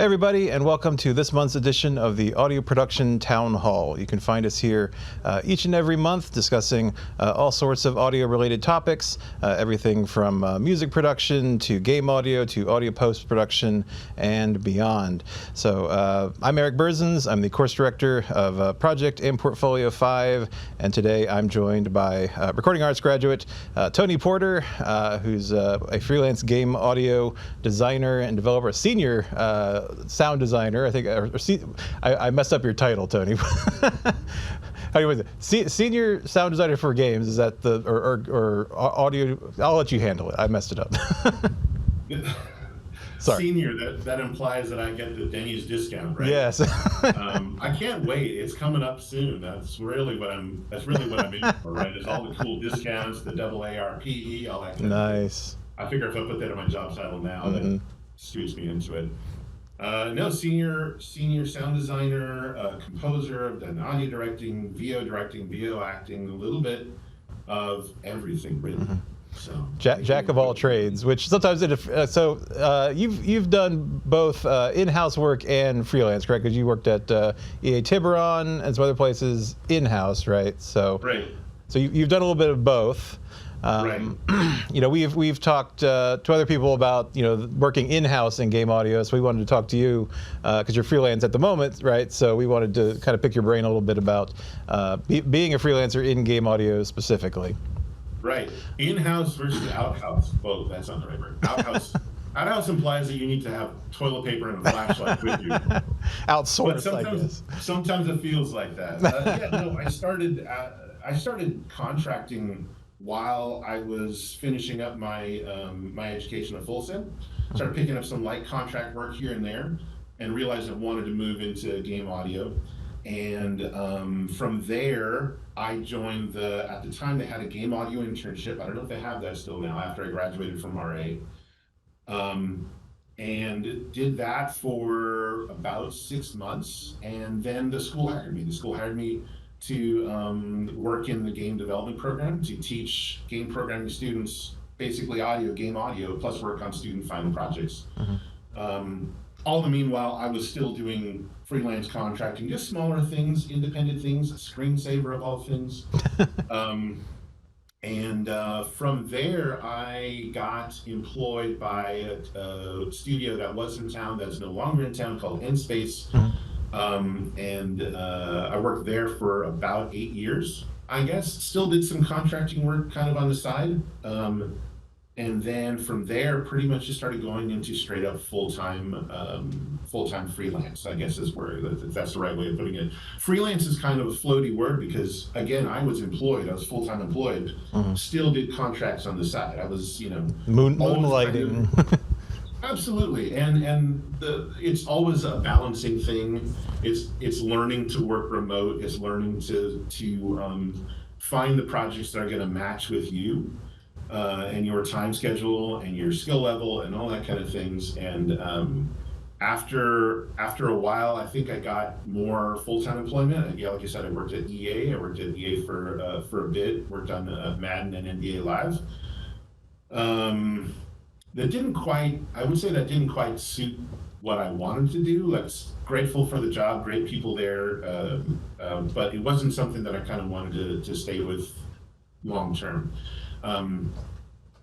Hey everybody, and welcome to this month's edition of the Audio Production Town Hall. You can find us here each and every month discussing all sorts of audio-related topics, everything from music production to game audio to audio post-production and beyond. So I'm Eric Berzins. I'm the course director of Project and Portfolio 5, and today I'm joined by recording arts graduate Tony Porter, who's a freelance game audio designer and developer, a senior sound designer. I think I messed up your title, Tony. How was it? Senior sound designer for games. Is that the or audio? I'll let you handle it. I messed it up. Sorry. Senior. That implies that I get the Denny's discount, right? Yes. I can't wait. It's coming up soon. That's really what I'm in for, right? It's all the cool discounts, the double ARPE, all that. Nice. I figure if I put that in my job title now, that scoots me into it. No, senior sound designer, composer. I've done audio directing, VO acting, a little bit of everything, really. So Jack of all trades, which sometimes you've done both in-house work and freelance, correct? Because you worked at EA Tiburon and some other places in-house, right? So right. So you've done a little bit of both. Right. You know, we've talked to other people about working in-house in game audio, so we wanted to talk to you because you're freelance at the moment, right? So we wanted to kind of pick your brain a little bit about being a freelancer in game audio specifically. Right. In-house versus out-house. Well, that's not the right word. Out-house. Out-house implies that you need to have toilet paper and a flashlight with you. Outsourced, I guess. Sometimes it feels like that. I started contracting while I was finishing up my my education at Folsom. Started picking up some light contract work here and there, and realized I wanted to move into game audio. And from there, I joined at the time they had a game audio internship. I don't know if they have that still now, after I graduated from RA. And did that for about 6 months. And then the school hired me. The school hired me to work in the game development program, to teach game programming students basically game audio, plus work on student final projects. All the meanwhile, I was still doing freelance contracting, just smaller things, independent things, a screensaver of all things. And from there, I got employed by a studio that was in town, that's no longer in town, called N-Space. And I worked there for about 8 years, I guess. Still did some contracting work kind of on the side. And then from there, pretty much just started going into straight up full-time freelance, I guess is where, if that's the right way of putting it. Freelance is kind of a floaty word because, again, I was full-time employed, still did contracts on the side. I was, moonlighting. Absolutely, and it's always a balancing thing. It's learning to work remote. It's learning to find the projects that are going to match with you and your time schedule and your skill level and all that kind of things. And after a while, I think I got more full-time employment. Yeah, like you said, I worked at EA. I worked at EA for a bit. Worked on Madden and NBA Live. That didn't quite suit what I wanted to do. Like, grateful for the job, great people there, but it wasn't something that I kind of wanted to stay with long term.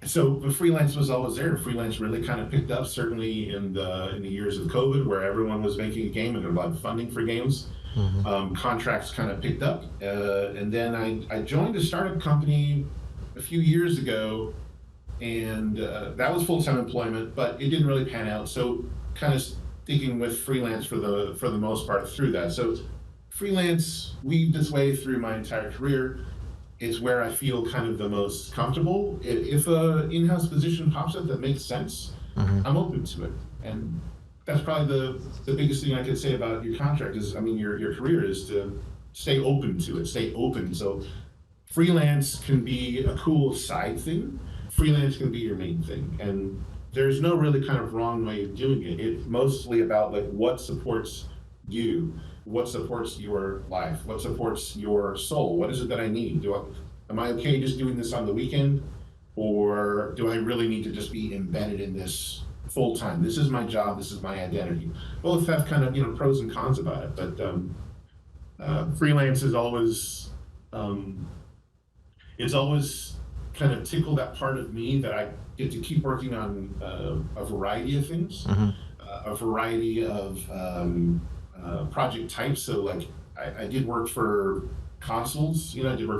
So the freelance was always there. Freelance really kind of picked up, certainly in the years of COVID, where everyone was making a game and there was a lot of funding for games. Contracts kind of picked up, and then I joined a startup company a few years ago. And that was full-time employment, but it didn't really pan out. So kind of sticking with freelance for the most part through that. So freelance weaved its way through my entire career. It's where I feel kind of the most comfortable. If a in-house position pops up that makes sense, I'm open to it. And that's probably the biggest thing I could say about your contract is, your career is to stay open to it, stay open. So freelance can be a cool side thing. Freelance can be your main thing, and there's no really kind of wrong way of doing it. It's mostly about like what supports you, what supports your life, what supports your soul. What is it that I need? Am I okay just doing this on the weekend, or do I really need to just be embedded in this full time. This is my job. This is my identity. Both have kind of, pros and cons about it, but freelance is always, it's always kind of tickled that part of me that I get to keep working on a variety of things, a variety of project types. So like I did work for consoles, I did work